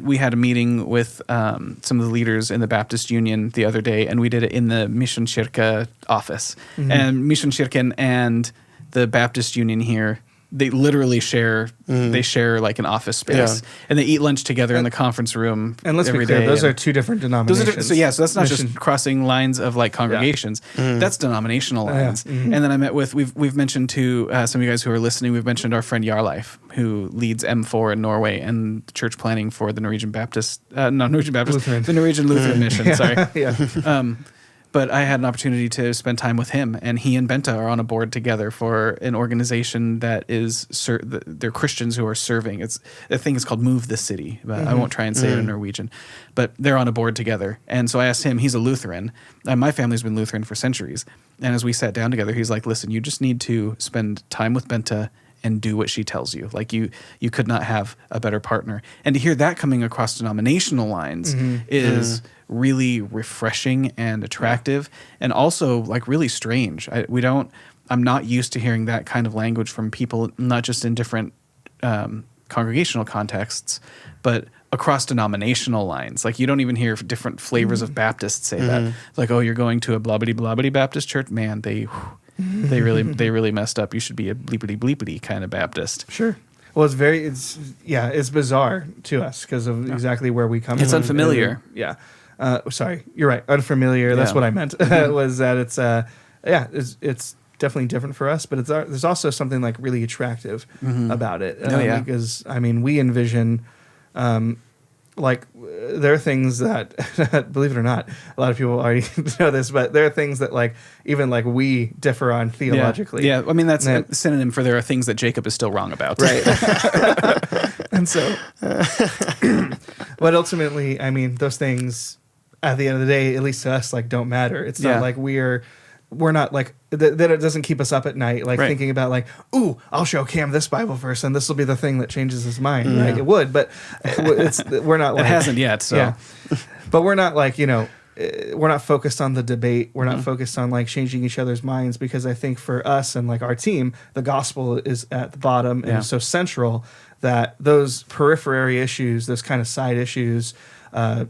We had a meeting with some of the leaders in the Baptist Union the other day, and we did it in the Missionskirke office. And Missionskirken and the Baptist Union here, they literally share. They share like an office space, and they eat lunch together in the conference room. And let's be clear, those are 2 different denominations. So that's not just crossing lines of like congregations. That's denominational lines. And then I met with we've mentioned to some of you guys who are listening. We've mentioned our friend Jarleif, who leads M4 in Norway and church planning for the Norwegian Baptist, the Norwegian Lutheran Mission. Sorry. But I had an opportunity to spend time with him, and he and Benta are on a board together for an organization that is they're Christians who are serving. The thing is called Move the City. But I won't try and say it in Norwegian, but they're on a board together. And so I asked him. He's a Lutheran. My family's been Lutheran for centuries. And as we sat down together, he's like, "Listen, you just need to spend time with Benta and do what she tells you. Like you could not have a better partner." And to hear that coming across denominational lines is really refreshing and attractive, and also like really strange. I'm not used to hearing that kind of language from people, not just in different congregational contexts, but across denominational lines. Like you don't even hear different flavors of Baptists say that. Like, "Oh, you're going to a blobbity blobbity Baptist church? Man, they really messed up. You should be a bleepity bleepity kind of Baptist." Sure. Well, it's bizarre to us because of exactly where we come from. It's unfamiliar. Sorry, you're right. Unfamiliar. That's what I meant. Was that it's definitely different for us, but there's also something like really attractive about it. Because I mean, we envision. Like there are things that, believe it or not, a lot of people already know this, but there are things that like even like we differ on theologically. I mean that's a synonym for there are things that Jacob is still wrong about. Right. And so, but ultimately, I mean, those things at the end of the day, at least to us, like don't matter. It's not like we're we're not like that it doesn't keep us up at night like Right. thinking about like, ooh, I'll show Cam this Bible verse and this will be the thing that changes his mind. Right? It would, but we're not like It hasn't yet, so. yeah. But we're not like, we're not focused on the debate. We're not focused on like changing each other's minds, because I think for us and like our team, the gospel is at the bottom and is so central that those periphery issues, those kind of side issues, kind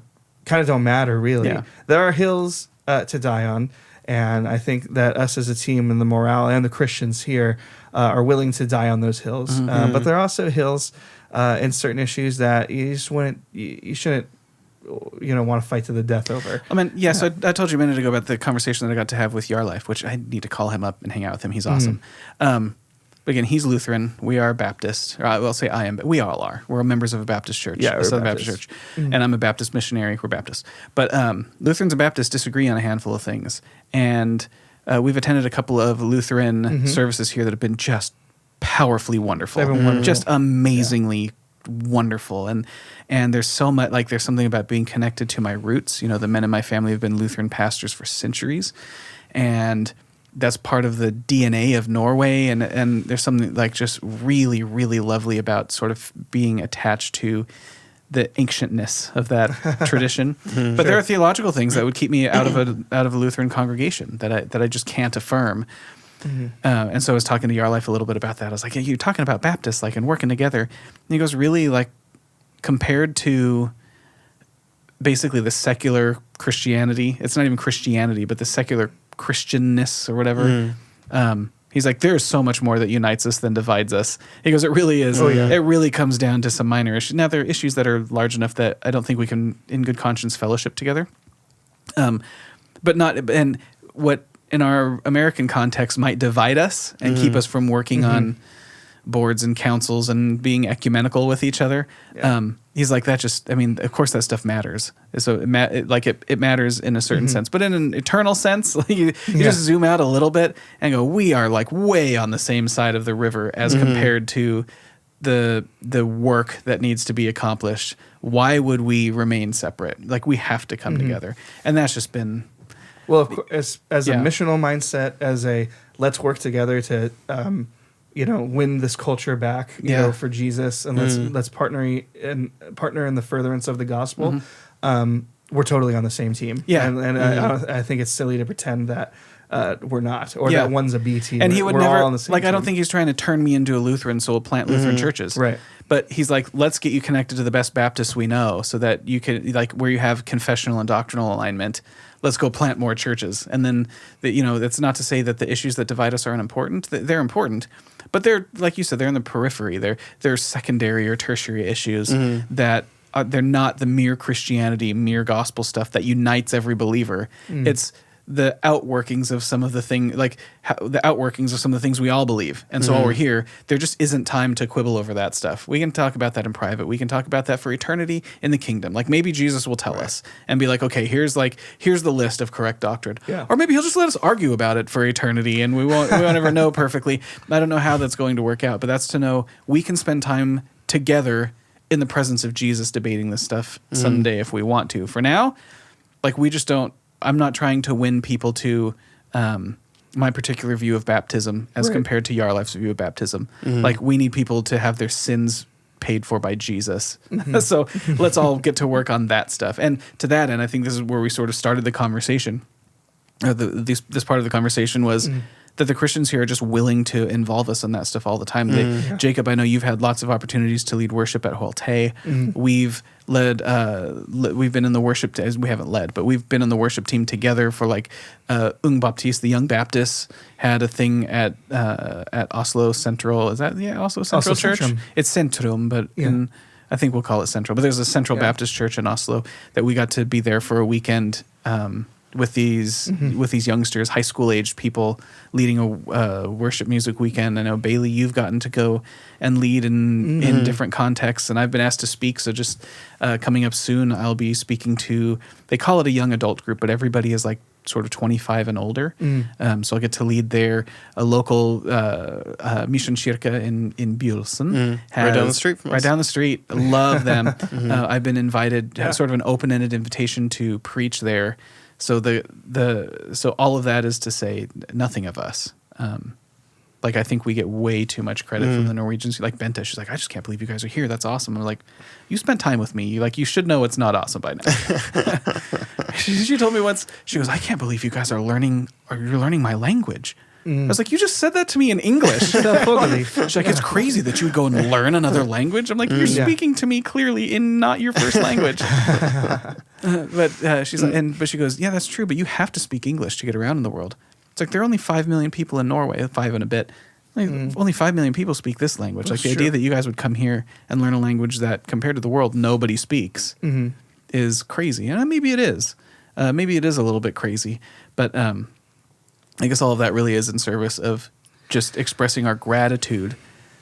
of don't matter really. Yeah. There are hills to die on. And I think that us as a team and the morale and the Christians here are willing to die on those hills. But there are also hills in certain issues that you shouldn't want to fight to the death over. I mean, so I told you a minute ago about the conversation that I got to have with Yarlife, which I need to call him up and hang out with him. He's awesome. But again, he's Lutheran. We are Baptist. Or I'll say I am, but we all are. We're members of a Baptist church, a Southern Baptist church. And I'm a Baptist missionary. We're Baptist. But Lutherans and Baptists disagree on a handful of things. And we've attended a couple of Lutheran services here that have been just powerfully wonderful. They've been wonderful. Just amazingly wonderful. And there's so much, like there's something about being connected to my roots. The men in my family have been Lutheran pastors for centuries. And that's part of the DNA of Norway, and there's something like just really, really lovely about sort of being attached to the ancientness of that tradition. But there are theological things that would keep me out of a Lutheran congregation that I just can't affirm. And so I was talking to Yarlife a little bit about that. I was like, you're talking about Baptists like and working together. And he goes, really, like compared to basically the secular Christianity, it's not even Christianity, but the secular Christianness or whatever. He's like, there's so much more that unites us than divides us. He goes, it really is. It really comes down to some minor issues. Now, there are issues that are large enough that I don't think we can, in good conscience, fellowship together. But not, and what in our American context might divide us and keep us from working on boards and councils and being ecumenical with each other. He's like, that just, I mean, of course that stuff matters. So it matters in a certain sense, but in an eternal sense, like you just zoom out a little bit and go, we are like way on the same side of the river as compared to the work that needs to be accomplished. Why would we remain separate? Like we have to come together. And that's just been... Well, of course, as a missional mindset, as a let's work together to... win this culture back, for Jesus, and let's partner in the furtherance of the gospel. We're totally on the same team. I think it's silly to pretend that we're not, or that one's a B team. And he would we're never, all on the same team. I don't think he's trying to turn me into a Lutheran, so we'll plant Lutheran churches. Right. But he's like, let's get you connected to the best Baptists we know, so that you can, like, where you have confessional and doctrinal alignment, let's go plant more churches. And then, that's not to say that the issues that divide us are unimportant. They're important. But they're, like you said, they're in the periphery. They're secondary or tertiary issues that they're not the mere Christianity, mere gospel stuff that unites every believer. It's the outworkings of some of the things we all believe. And so while we're here, there just isn't time to quibble over that stuff. We can talk about that in private. We can talk about that for eternity in the kingdom. Like maybe Jesus will tell us and be like, okay, here's the list of correct doctrine. Yeah. Or maybe he'll just let us argue about it for eternity and we won't ever know perfectly. I don't know how that's going to work out, but that's to know we can spend time together in the presence of Jesus debating this stuff someday if we want to. For now, like we just don't, I'm not trying to win people to my particular view of baptism as compared to Yarlife's view of baptism. Like we need people to have their sins paid for by Jesus. So let's all get to work on that stuff. And to that end, I think this is where we sort of started the conversation. This part of the conversation was that the Christians here are just willing to involve us in that stuff all the time. Jacob, I know you've had lots of opportunities to lead worship at Holte. We've led, we've been in the worship, we haven't led, but we've been in the worship team together for like Ung Baptist, the Young Baptists had a thing at Oslo Central. Is that, Oslo Central Oslo Church? Centrum. It's Centrum, but I think we'll call it Central. But there's a Central Baptist church in Oslo that we got to be there for a weekend with these youngsters, high school aged people leading a worship music weekend. I know Bailey, you've gotten to go and lead in different contexts, and I've been asked to speak. So just coming up soon, I'll be speaking to, they call it a young adult group, but everybody is like sort of 25 and older. So I'll get to lead there. A local Mission Kirke in Bjølsen. Right down the street from us. Right down the street. Love them. I've been invited, sort of an open-ended invitation to preach there So so all of that is to say nothing of us. Like, I think we get way too much credit from the Norwegians. Like Bente, she's like, I just can't believe you guys are here. That's awesome. I'm like, you spent time with me. You should know it's not awesome by now. She told me once, she goes, I can't believe you guys you're learning my language. I was like, you just said that to me in English. She's like, it's crazy that you would go and learn another language. I'm like, you're speaking to me clearly in not your first language. But she's like, but she goes, yeah, that's true. But you have to speak English to get around in the world. It's like there are only 5 million people in Norway, 5 and a bit. Only 5 million people speak this language. Like the idea that you guys would come here and learn a language that, compared to the world, nobody speaks is crazy. And maybe it is. Maybe it is a little bit crazy. But I guess all of that really is in service of just expressing our gratitude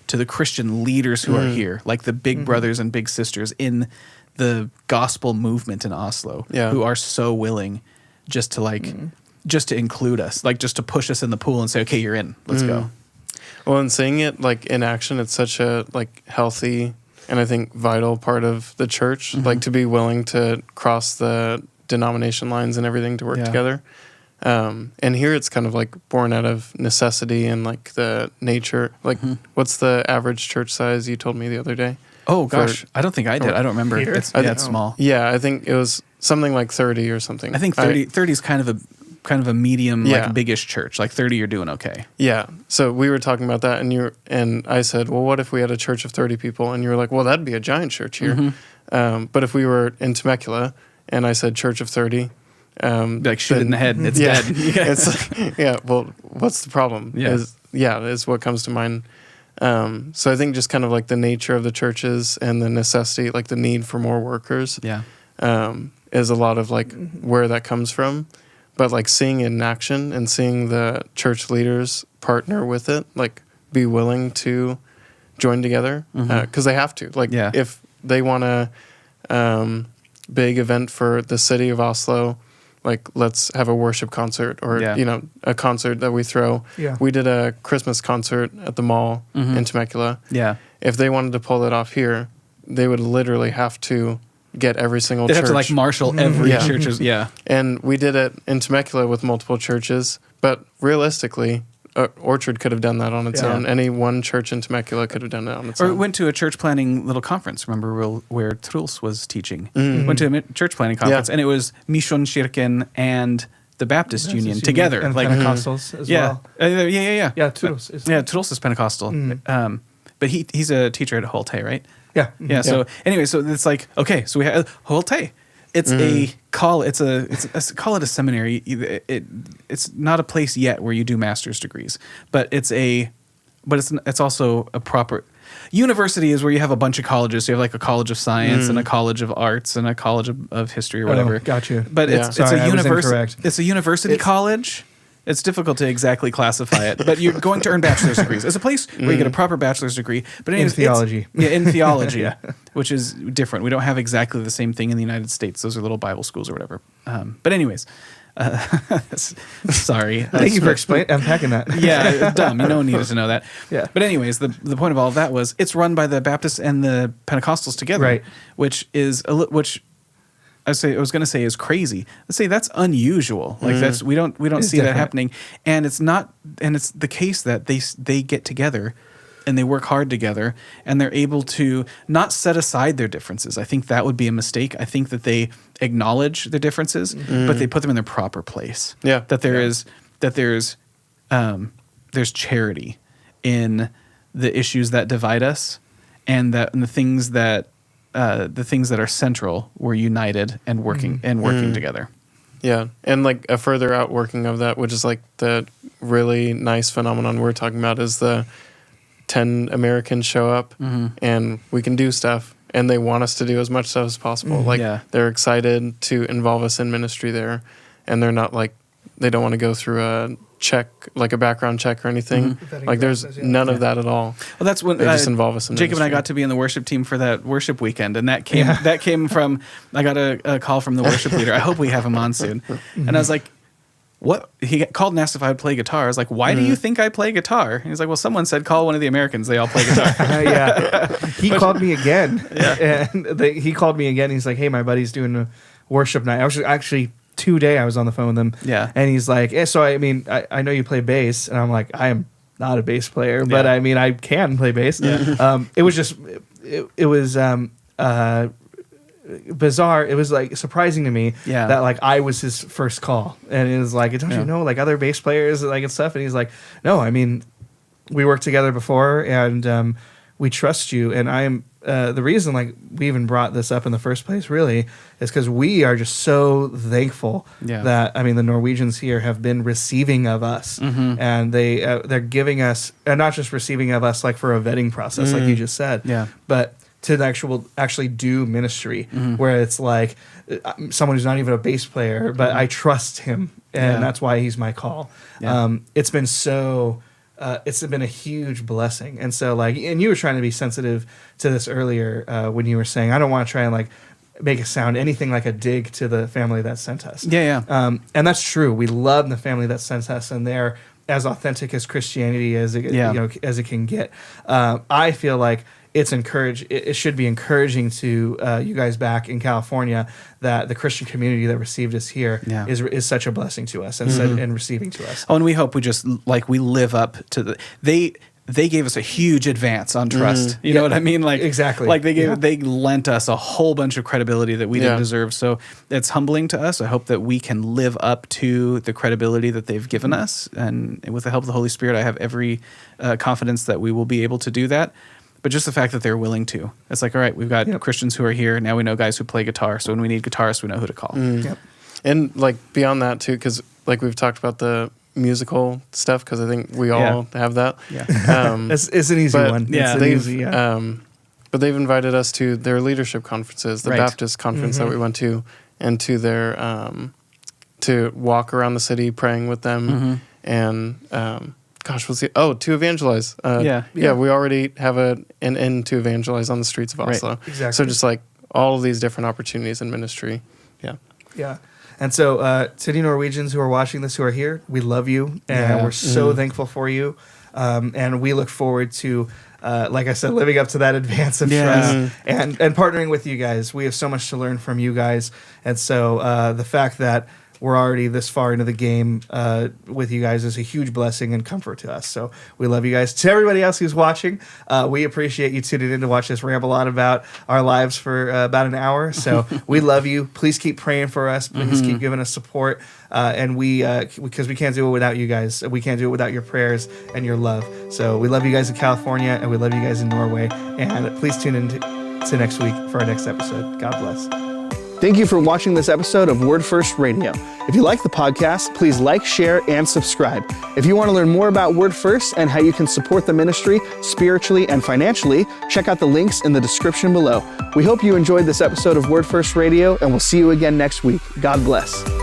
to the Christian leaders who are here, like the big brothers and big sisters in the gospel movement in Oslo, who are so willing just to just to include us, like just to push us in the pool and say, okay, you're in, let's go. Well, and seeing it like in action, it's such a like healthy and I think vital part of the church, like to be willing to cross the denomination lines and everything to work together. And here it's kind of like born out of necessity and like the nature. Like, what's the average church size you told me the other day? Oh gosh, I don't think I did. I don't remember. It's small. Yeah, I think it was something like 30 or something. I think 30 is kind of a medium, like biggish church. Like 30, you're doing okay. Yeah. So we were talking about that, and I said, well, what if we had a church of 30 people? And you were like, well, that'd be a giant church here. But if we were in Temecula, and I said church of 30. Like shoot it in the head and it's dead. It's like, well, what's the problem? Is what comes to mind. So I think just kind of like the nature of the churches and the necessity, like the need for more workers, is a lot of like where that comes from. But like seeing it in action and seeing the church leaders partner with it, like be willing to join together, because they have to. Like if they want a big event for the city of Oslo, like let's have a worship concert or a concert that we throw. We did a Christmas concert at the mall in Temecula. If they wanted to pull that off here, they would literally have to get every single church. They have to like marshal every churches. And we did it in Temecula with multiple churches, but realistically, Orchard could have done that on its own. Any one church in Temecula could have done it on its own. Or went to a church planning little conference. Remember where Truls was teaching? Went to a church planning conference, and it was Misjonskirken and the Baptist Union together, and like Pentecostals as well. Yeah, Truls. Truls is Pentecostal. But he's a teacher at Holte, right? Yeah. So anyway, so it's like, okay, so we have Holte. It's call it a seminary. It's not a place yet where you do master's degrees, but it's also a proper university is where you have a bunch of colleges. So you have like a college of science and a college of arts and a college of history or whatever. Gotcha. But it's a university. It's a university college. It's difficult to exactly classify it, but you're going to earn bachelor's degrees. It's a place where you get a proper bachelor's degree. But anyways, in theology. In theology, which is different. We don't have exactly the same thing in the United States. Those are little Bible schools or whatever. But anyways, sorry. Thank you for unpacking that. Yeah, dumb. No one needed to know that. Yeah. But anyways, the point of all of that was it's run by the Baptists and the Pentecostals together, right? Which I was going to say is crazy. Let's say that's unusual. Like we don't see that happening, and it's the case that they get together and they work hard together and they're able to not set aside their differences. I think that would be a mistake. I think that they acknowledge their differences, but they put them in their proper place. Yeah. That there's charity in the issues that divide us, and the things that are central were united and working together. Yeah, and like a further outworking of that, which is like the really nice phenomenon we're talking about, is the 10 Americans show up and we can do stuff, and they want us to do as much stuff as possible. They're excited to involve us in ministry there, and they're not like, they don't want to go through a check, like a background check or anything. Like there's none of that at all. Well, that's when they just involve us in Jacob ministry. and I got to be in the worship team for that worship weekend, and that came from, I got a call from the worship leader. I hope we have him on soon. And I was like, what? He called and asked if I would play guitar. I was like, why do you think I play guitar? And he's like, well, someone said call one of the Americans. They all play guitar. He called me again. And he called me again. He's like, hey, my buddy's doing a worship night. I was actually today I was on the phone with him. Yeah. And he's like, so I mean, I know you play bass, and I'm like, I am not a bass player, but I mean, I can play bass. Yeah. It was just, it was bizarre. It was like surprising to me that like I was his first call, and it was like, don't you know like other bass players like and stuff? And he's like, no, I mean, we worked together before, and we trust you. And I'm the reason like we even brought this up in the first place really is because we are just so thankful that I mean the Norwegians here have been receiving of us, and they're giving us, and not just receiving of us like for a vetting process like you just said, but to actually do ministry where it's like someone who's not even a bass player, but I trust him, and that's why he's my call. It's been so. It's been a huge blessing. And so like, and you were trying to be sensitive to this earlier when you were saying, I don't want to try and like make it sound anything like a dig to the family that sent us. And that's true. We love the family that sent us, and they're as authentic as Christianity as it, as it can get. I feel like it should be encouraging to you guys back in California that the Christian community that received us here is such a blessing to us and receiving to us. Oh, and we hope we live up to they gave us a huge advance on trust. You know what I mean? Like exactly. Like they lent us a whole bunch of credibility that we didn't deserve. So it's humbling to us. I hope that we can live up to the credibility that they've given us, and with the help of the Holy Spirit, I have every confidence that we will be able to do that. But just the fact that they're willing to. It's like, all right, we've got Christians who are here. Now we know guys who play guitar. So when we need guitarists, we know who to call. And like beyond that too, because like we've talked about the musical stuff, because I think we all have that. It's an easy one. Yeah. It's easy, but they've invited us to their leadership conferences, the Baptist conference that we went to, and to their to walk around the city praying with them, and to evangelize. We already have an end to evangelize on the streets of Oslo. Right. Exactly. So just like all of these different opportunities in ministry. Yeah. And so to the Norwegians who are watching this, who are here, we love you, and we're so thankful for you. And we look forward to, like I said, living up to that advance of trust and partnering with you guys. We have so much to learn from you guys. And so the fact that we're already this far into the game with you guys is a huge blessing and comfort to us. So we love you guys. To everybody else who's watching, we appreciate you tuning in to watch us ramble on about our lives for about an hour. So we love you. Please keep praying for us. Please keep giving us support. And because we can't do it without you guys. We can't do it without your prayers and your love. So we love you guys in California, and we love you guys in Norway. And please tune in to next week for our next episode. God bless. Thank you for watching this episode of Word First Radio. If you like the podcast, please like, share, and subscribe. If you want to learn more about Word First and how you can support the ministry spiritually and financially, check out the links in the description below. We hope you enjoyed this episode of Word First Radio, and we'll see you again next week. God bless.